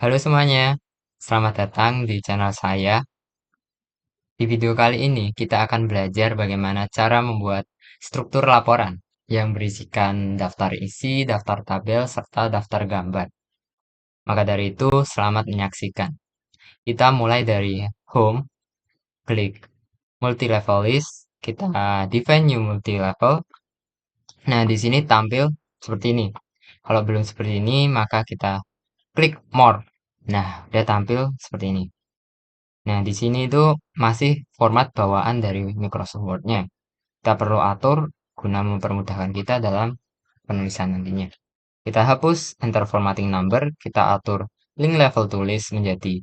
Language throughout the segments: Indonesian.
Halo semuanya, selamat datang di channel saya. Di video kali ini kita akan belajar bagaimana cara membuat struktur laporan yang berisikan daftar isi, daftar tabel, serta daftar gambar. Maka dari itu, selamat menyaksikan. Kita mulai dari Home, klik Multi-Level List, kita define new multi-level. Nah, di sini tampil seperti ini. Kalau belum seperti ini, maka kita klik More. Nah, udah tampil seperti ini. Nah, di sini itu masih format bawaan dari Microsoft Word-nya. Kita perlu atur guna mempermudahkan kita dalam penulisan nantinya. Kita hapus enter formatting number, kita atur link level tulis menjadi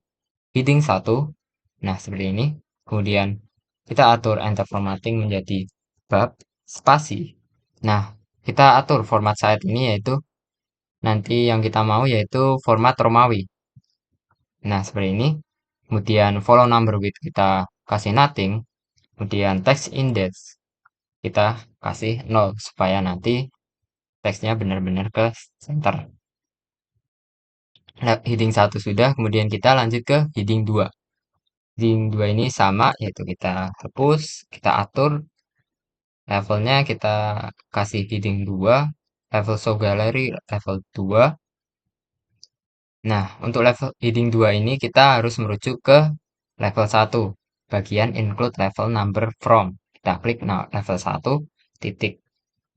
heading 1. Nah, seperti ini. Kemudian kita atur enter formatting menjadi bab spasi. Nah, kita atur format saat ini yaitu nanti yang kita mau yaitu format Romawi. Nah, seperti ini. Kemudian follow number width kita kasih nothing. Kemudian text index kita kasih 0 supaya nanti teksnya benar-benar ke center. Nah, heading 1 sudah, kemudian kita lanjut ke heading 2. Heading 2 ini sama, yaitu kita hapus, kita atur levelnya, kita kasih heading 2, level show gallery level 2. Nah, untuk level heading 2 ini kita harus merujuk ke level 1, bagian include level number from. Kita klik level 1, titik.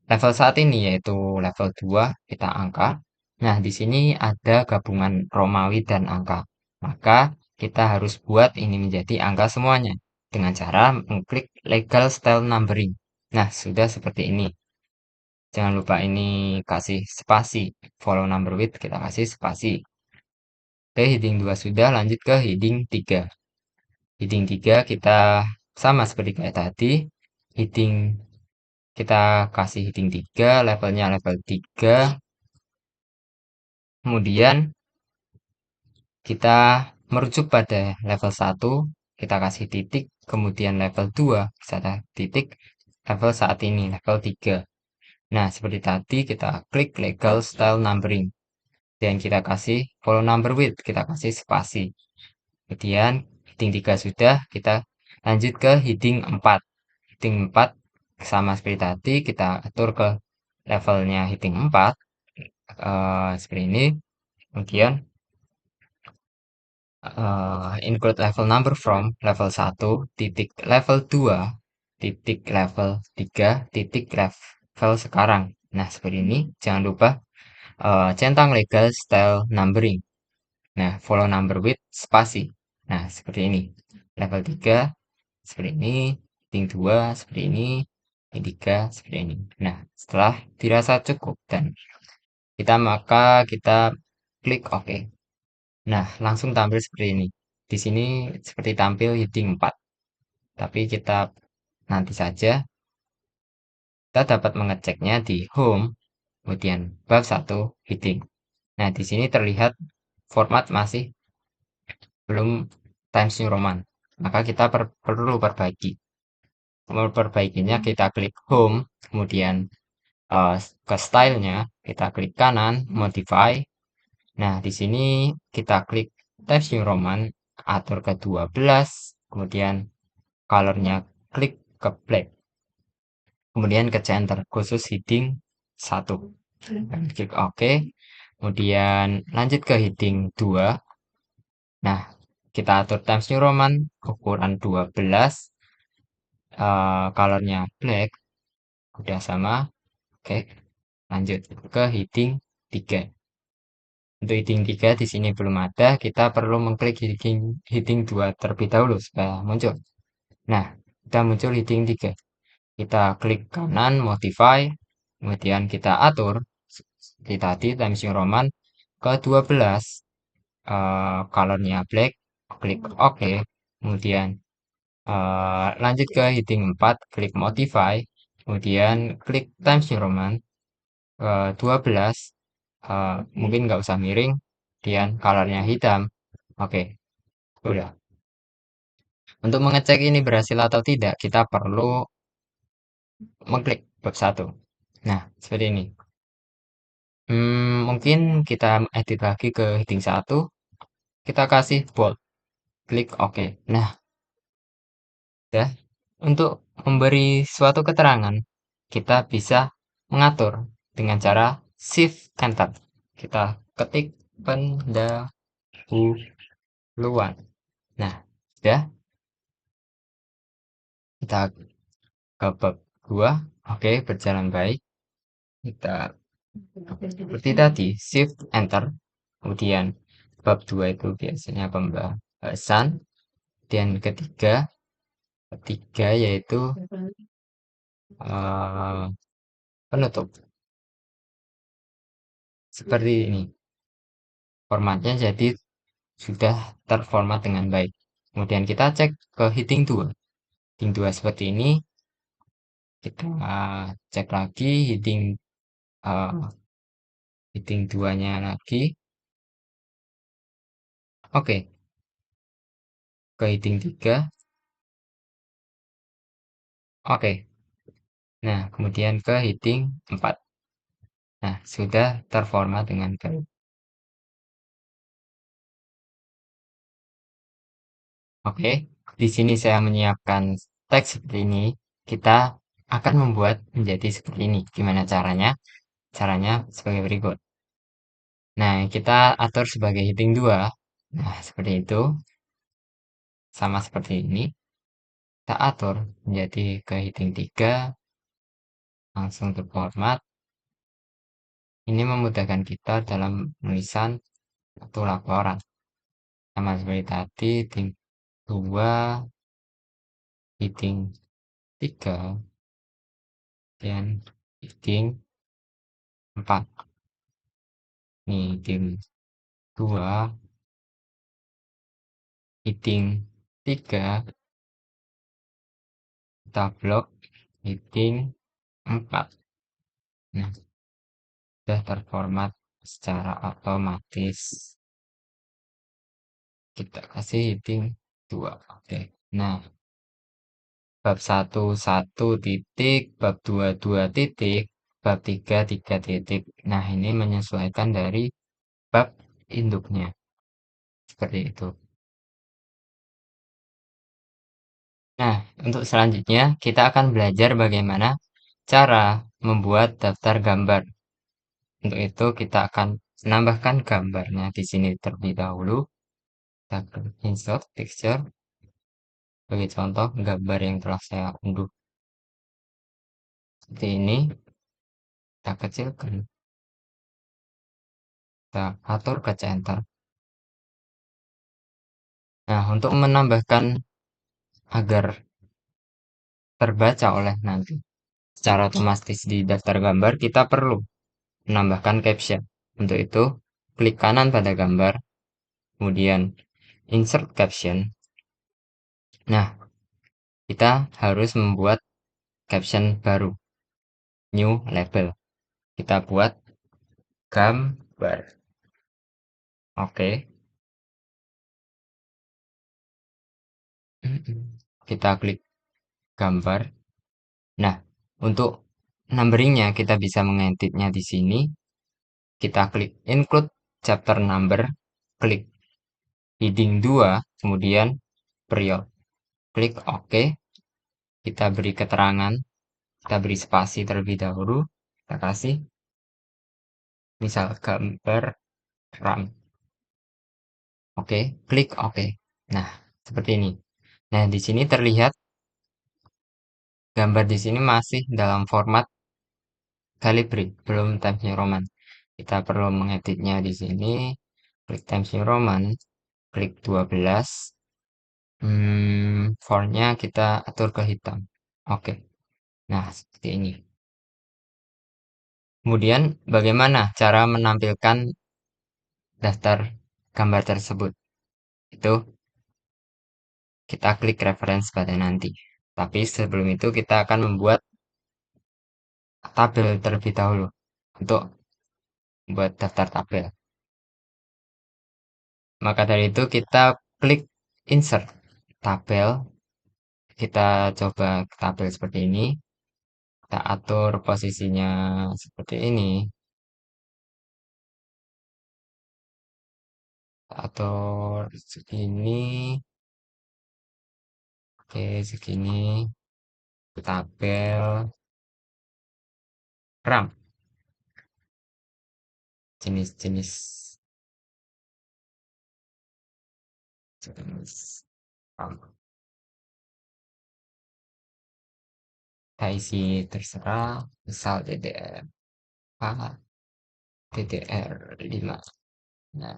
Level saat ini yaitu level 2, kita angka. Nah, di sini ada gabungan Romawi dan angka. Maka kita harus buat ini menjadi angka semuanya dengan cara mengklik legal style numbering. Nah, sudah seperti ini. Jangan lupa ini kasih spasi. Follow number with kita kasih spasi. Oke, heading 2 sudah, lanjut ke heading 3. Heading 3 kita sama seperti kayak tadi. Heading kita kasih heading 3, levelnya level 3. Kemudian kita merujuk pada level 1, kita kasih titik, kemudian level 2, bisa titik, level saat ini, level 3. Nah, seperti tadi kita klik legal style numbering. Dan kita kasih follow number with, kita kasih spasi. Kemudian heading 3 sudah, kita lanjut ke heading 4. Heading 4 sama seperti tadi, kita atur ke levelnya heading 4, seperti ini. Kemudian include level number from level 1 titik level 2 titik level 3 titik level sekarang. Nah, seperti ini. Jangan lupa centang legal style numbering. Nah, follow number with spasi. Nah, seperti ini. Level 3 seperti ini, heading 2 seperti ini, heading 3 seperti ini. Nah, setelah dirasa cukup dan kita klik OK. Nah, langsung tampil seperti ini. Di sini seperti tampil heading 4. Tapi kita nanti saja, kita dapat mengeceknya di home, kemudian bab 1 heading. Nah, di sini terlihat format masih belum Times New Roman. Maka kita perlu perbaiki. Memperbaikinya kita klik home, kemudian ke stylenya, kita klik kanan, modify. Nah, di sini kita klik Times New Roman, atur ke 12, kemudian colornya klik ke black, kemudian ke center khusus heading 1 dan klik OK. Kemudian lanjut ke heading 2. Nah, kita atur Times New Roman ukuran 12, colornya black, udah sama. Oke, lanjut ke heading 3. Untuk heading 3 di sini belum ada, kita perlu mengklik heading 2 terlebih dahulu supaya muncul. Nah, kita muncul heading 3. Kita klik kanan, modify, kemudian kita atur seperti tadi Times New Roman ke 12, colornya black, klik OK, kemudian lanjut ke heading 4, klik modify, kemudian klik Times New Roman ke 12, mungkin nggak usah miring, kemudian colornya hitam. Oke, udah. Untuk mengecek ini berhasil atau tidak, kita perlu mengklik bab 1. Nah, seperti ini. Mungkin kita edit lagi ke heading 1. kita kasih bold, klik OK. Nah, ya, untuk memberi suatu keterangan, kita bisa mengatur dengan cara Shift Enter. Kita ketik pendahuluan. Nah, sudah kita ke bab 2. Oke, berjalan baik. Kita seperti tadi, Shift Enter. Kemudian bab 2 itu biasanya pembahasan. Dan ketiga yaitu eh, penutup. Seperti ini. Formatnya jadi sudah terformat dengan baik. Kemudian kita cek ke heading 2. Heading 2 seperti ini. Kita cek lagi heading 2-nya lagi. Oke, ke heading 3. Oke. Nah, kemudian ke heading 4. Nah, sudah terformat dengan baik. Oke, di sini saya menyiapkan teks seperti ini. Kita akan membuat menjadi seperti ini. Gimana caranya? Caranya sebagai berikut. Nah, kita atur sebagai heading 2. Nah, seperti itu. Sama seperti ini. Kita atur menjadi ke heading 3. Langsung terformat. Ini memudahkan kita dalam menulisan satu laporan. Sama seperti tadi, heading 2, heading 3, dan heading 4. Ini heading 2, heading 3, kita blok heading 4. Nah, sudah terformat secara otomatis. Kita kasih heading 2. Oke. Nah, bab 1 1 titik, bab 2 2 titik, bab 3 3 titik. Nah, ini menyesuaikan dari bab induknya. Seperti itu. Nah, untuk selanjutnya kita akan belajar bagaimana cara membuat daftar gambar. Untuk itu kita akan menambahkan gambarnya di sini terlebih dahulu. Kita klik insert picture. Sebagai contoh gambar yang telah saya unduh seperti ini. Kita kecilkan. Kita atur ke center. Nah, untuk menambahkan agar terbaca oleh nanti secara otomatis di daftar gambar, kita perlu menambahkan caption. Untuk itu, klik kanan pada gambar, kemudian insert caption. Nah, kita harus membuat caption baru, new label. Kita buat gambar. Oke. Kita klik gambar. Nah, untuk numberingnya kita bisa mengeditnya di sini. Kita klik include chapter number, klik heading 2, kemudian period. Klik OK. Kita beri keterangan, kita beri spasi terlebih dahulu. Kita kasih misal gambar RAM. Oke, klik OK. Nah, seperti ini. Nah, di sini terlihat gambar di sini masih dalam format Calibri, belum Times New Roman. Kita perlu mengeditnya di sini. Klik Times New Roman, klik 12. Fontnya kita atur ke hitam. Oke. Nah, seperti ini. Kemudian, bagaimana cara menampilkan daftar gambar tersebut? Itu kita klik reference pada nanti. Tapi sebelum itu kita akan membuat tabel terlebih dahulu untuk membuat daftar tabel. Maka dari itu kita klik insert tabel. Kita coba tabel seperti ini. Kita atur posisinya seperti ini. Kita atur segini, oke segini, tabel, RAM, jenis-jenis, jenis RAM. Kita isi terserah, misal DDR4, DDR5. Nah,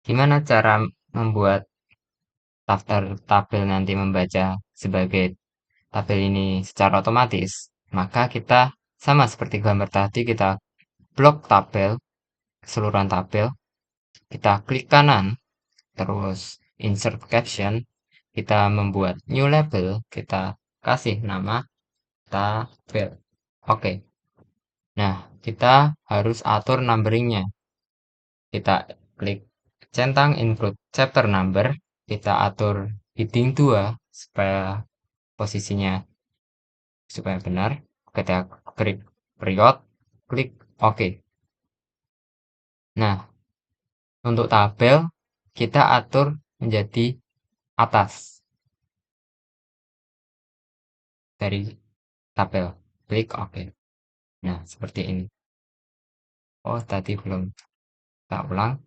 gimana cara membuat daftar tabel nanti membaca sebagai tabel ini secara otomatis? Maka kita sama seperti gambar tadi, kita blok tabel, keseluruhan tabel, kita klik kanan, terus insert caption, kita membuat new label, kita kasih nama tabel. Oke, nah kita harus atur numberingnya. Kita klik centang include chapter number, kita atur heading 2 supaya posisinya supaya benar. Kita klik period, klik OK. Nah, untuk tabel kita atur menjadi atas dari tabel. Klik OK. Nah, seperti ini. Oh, tadi belum. Kita ulang.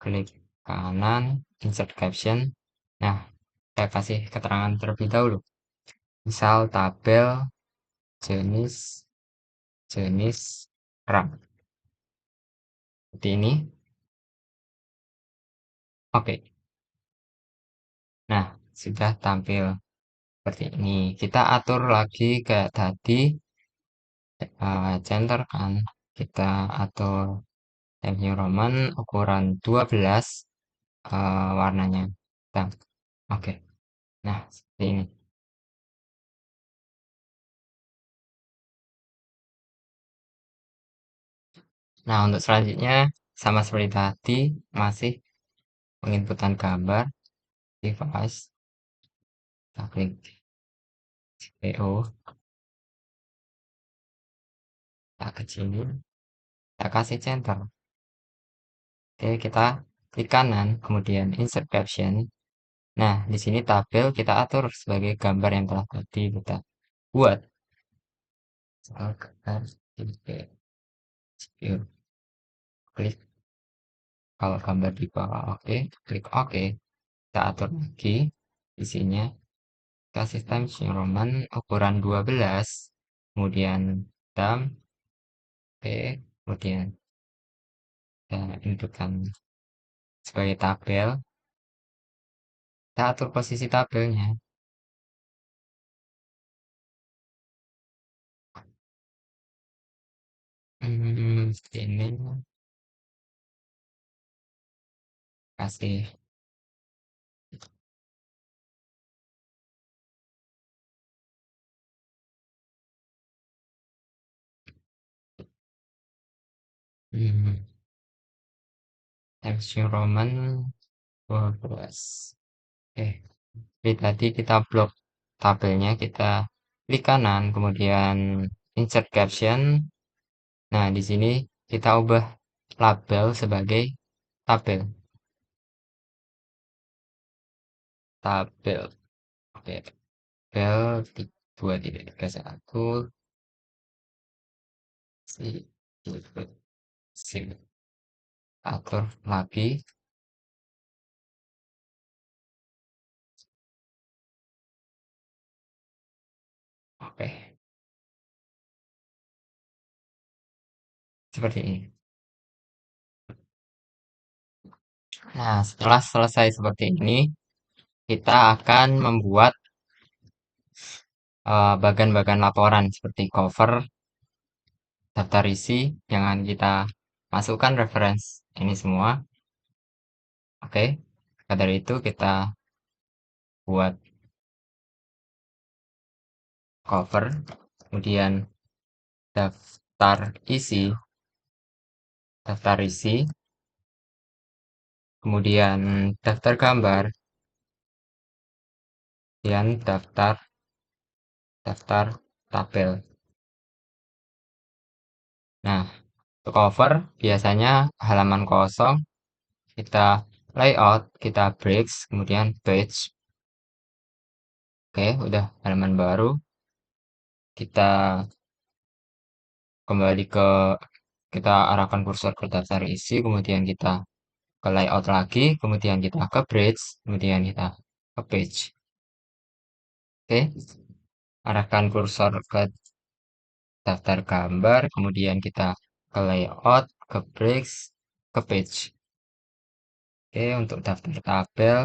Klik kanan, insert caption. Nah, saya kasih keterangan terlebih dahulu. Misal tabel jenis jenis RAM. Seperti ini. Oke. Nah, sudah tampil seperti ini. Kita atur lagi kayak tadi, center kan. Kita atur Times New Roman ukuran 12, warnanya hitam. Oke. Nah, seperti ini. Nah, untuk selanjutnya sama seperti tadi, masih penginputan gambar, device, kita klik CPU, kita kecilin, kita kasih center. Oke, kita klik kanan, kemudian insert caption. Nah, di sini tabel kita atur sebagai gambar yang telah tadi kita buat. Misalkan CPU, klik kalau gambar di bawah oke, klik OK. Kita atur lagi isinya, kasih Times New Roman ukuran 12, kemudian hitam, oke, kemudian kita inputkan sebagai tabel. Kita atur posisi tabelnya. Seperti ini. Kasih Times New Roman 12. Oke, jadi tadi kita blok tabelnya, kita klik kanan, kemudian insert caption. Nah, di sini kita ubah label sebagai tabel. Tabel. Oke, tabel 2.31 si sip. Atur lagi. Oke, seperti ini. Nah, setelah selesai seperti ini, kita akan membuat bagan-bagan laporan seperti cover, daftar isi yang akan kita masukkan reference ini semua. Oke, maka dari itu kita buat cover, kemudian daftar isi, daftar isi, kemudian daftar gambar, dan daftar tabel. Nah, Untuk cover, biasanya halaman kosong, kita layout, kita breaks, kemudian page. Oke, udah halaman baru. Kita kembali ke, kita arahkan kursor ke daftar isi, kemudian kita ke layout lagi, kemudian kita ke bridge, kemudian kita ke page. Oke, arahkan kursor ke daftar gambar, kemudian kita ke layout, ke breaks, ke page. Oke, untuk daftar tabel,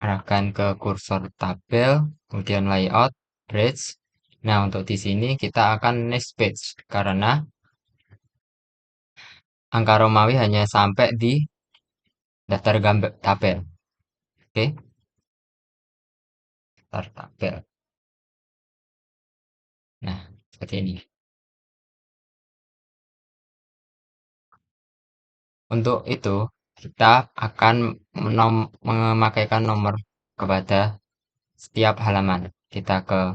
arahkan ke kursor tabel, kemudian layout, bridge. Nah, untuk di sini kita akan next page karena angka Romawi hanya sampai di daftar gambar tabel. Oke, daftar tabel. Nah, seperti ini. Untuk itu, kita akan memakaikan nomor kepada setiap halaman. Kita ke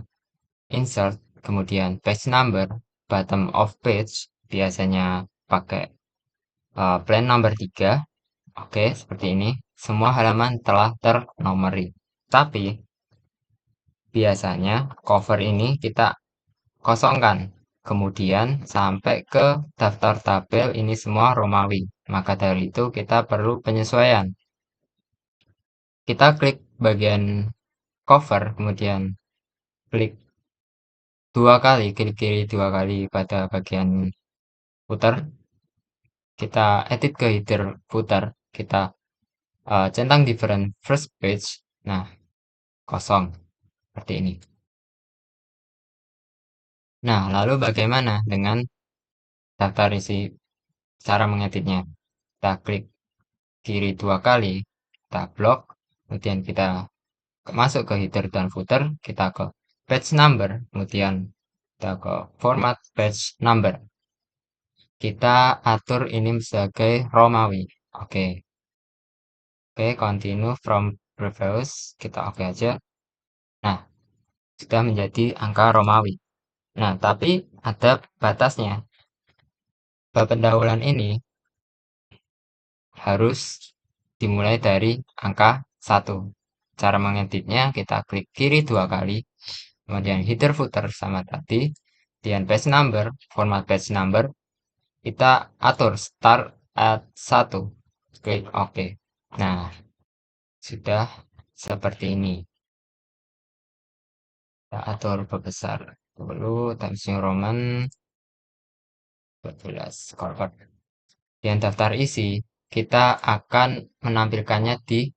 insert, kemudian page number, bottom of page, biasanya pakai plan number 3. Oke, seperti ini. Semua halaman telah ternomori. Tapi, biasanya cover ini kita kosongkan. Kemudian sampai ke daftar tabel ini semua Romawi. Maka dari itu kita perlu penyesuaian. Kita klik bagian cover, kemudian klik dua kali, klik kiri dua kali pada bagian footer. Kita edit ke header footer. Kita centang different first page. Nah, kosong. Seperti ini. Nah, lalu bagaimana dengan daftar isi cara mengeditnya? Kita klik kiri dua kali, kita blok, kemudian kita masuk ke header dan footer, kita ke page number, kemudian kita ke format page number. Kita atur ini sebagai Romawi. Oke, oke, continue from previous, kita oke aja. Nah, sudah menjadi angka Romawi. Nah, tapi ada batasnya. Bab pendahuluan ini harus dimulai dari angka 1. Cara mengeditnya, kita klik kiri dua kali, kemudian header footer sama tadi, kemudian page number, format page number, kita atur start at 1. Klik OK. Nah, sudah seperti ini. Kita atur perbesar dulu, Times New Roman 12, Corvard. Dan daftar isi, kita akan menampilkannya di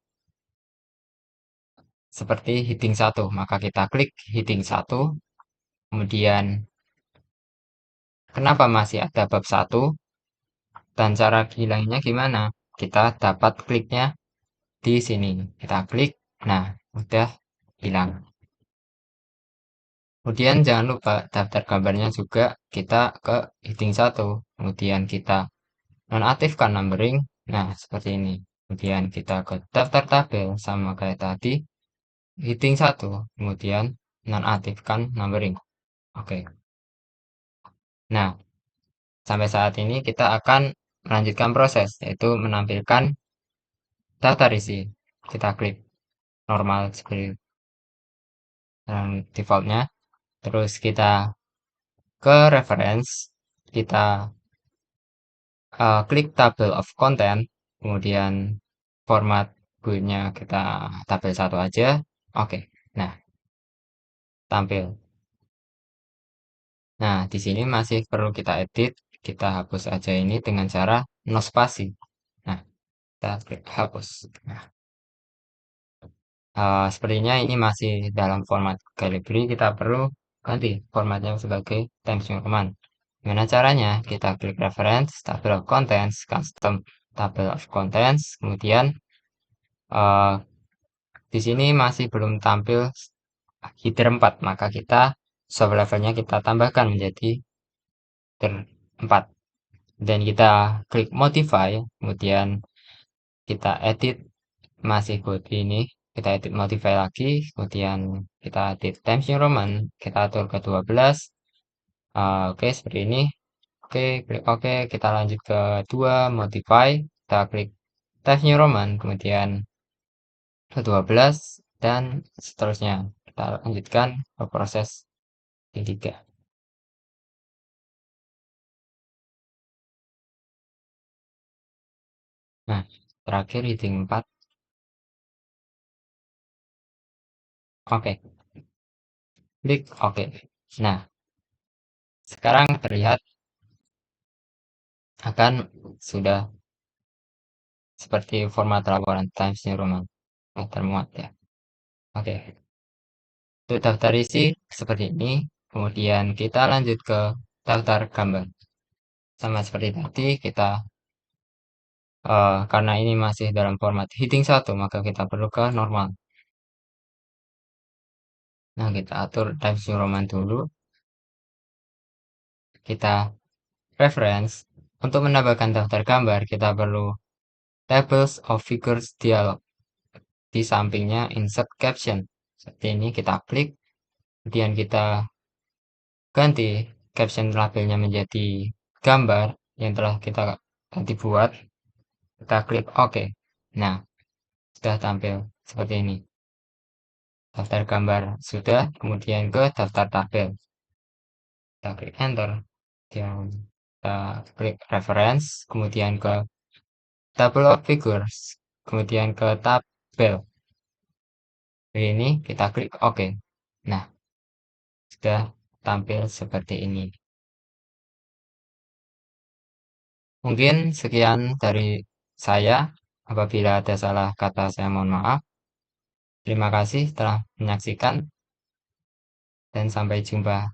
seperti heading 1. Maka kita klik heading 1, kemudian kenapa masih ada bab 1, dan cara hilangnya gimana? Kita dapat kliknya di sini. Kita klik, nah udah hilang. Kemudian jangan lupa daftar gambarnya juga kita ke heading 1. Kemudian kita nonaktifkan numbering. Nah, seperti ini. Kemudian kita ke daftar tabel sama kayak tadi. Heading 1. Kemudian nonaktifkan numbering. Oke. Nah, sampai saat ini kita akan melanjutkan proses, yaitu menampilkan daftar isi. Kita klik normal seperti defaultnya. Terus kita ke reference, kita klik table of content, kemudian format build-nya kita tabel 1 aja. Oke, nah tampil. Nah, di sini masih perlu kita edit. Kita hapus aja ini dengan cara no spasi. Nah, kita klik hapus. Nah, sepertinya ini masih dalam format Calibri. Kita perlu ganti formatnya sebagai Times New Roman. Gimana caranya? Kita klik reference, table of contents, custom table of contents, kemudian uh, di sini masih belum tampil header 4, maka kita sub levelnya kita tambahkan menjadi header 4. Dan kita klik modify, kemudian kita edit masih body ini, kita edit modify lagi, kemudian kita edit Times New Roman, kita atur ke 12. Oke, seperti ini. klik oke, kita lanjut ke 2, modify, kita klik Times New Roman, kemudian ke 12, dan seterusnya. Kita lanjutkan ke proses yang 3. Nah, terakhir heading 4. Oke, klik oke. Nah, sekarang terlihat akan sudah seperti format laporan Times New Roman. Termuat ya. Oke, untuk daftar isi seperti ini. Kemudian kita lanjut ke daftar gambar. Sama seperti tadi, kita karena ini masih dalam format heading 1, maka kita perlu ke normal. Nah, kita atur Times New Roman dulu. Kita reference. Untuk menambahkan daftar gambar, kita perlu Tables of Figures dialog. Di sampingnya insert caption. Seperti ini kita klik, kemudian kita ganti caption labelnya menjadi gambar yang telah kita tadi buat. Kita klik OK. Nah, sudah tampil seperti ini. Daftar gambar sudah, kemudian ke daftar tabel. Kita klik enter. Dan kita klik reference, kemudian ke table of figures, kemudian ke tabel. Ini kita klik OK. Nah, sudah tampil seperti ini. Mungkin sekian dari saya. Apabila ada salah kata, saya mohon maaf. Terima kasih telah menyaksikan dan sampai jumpa.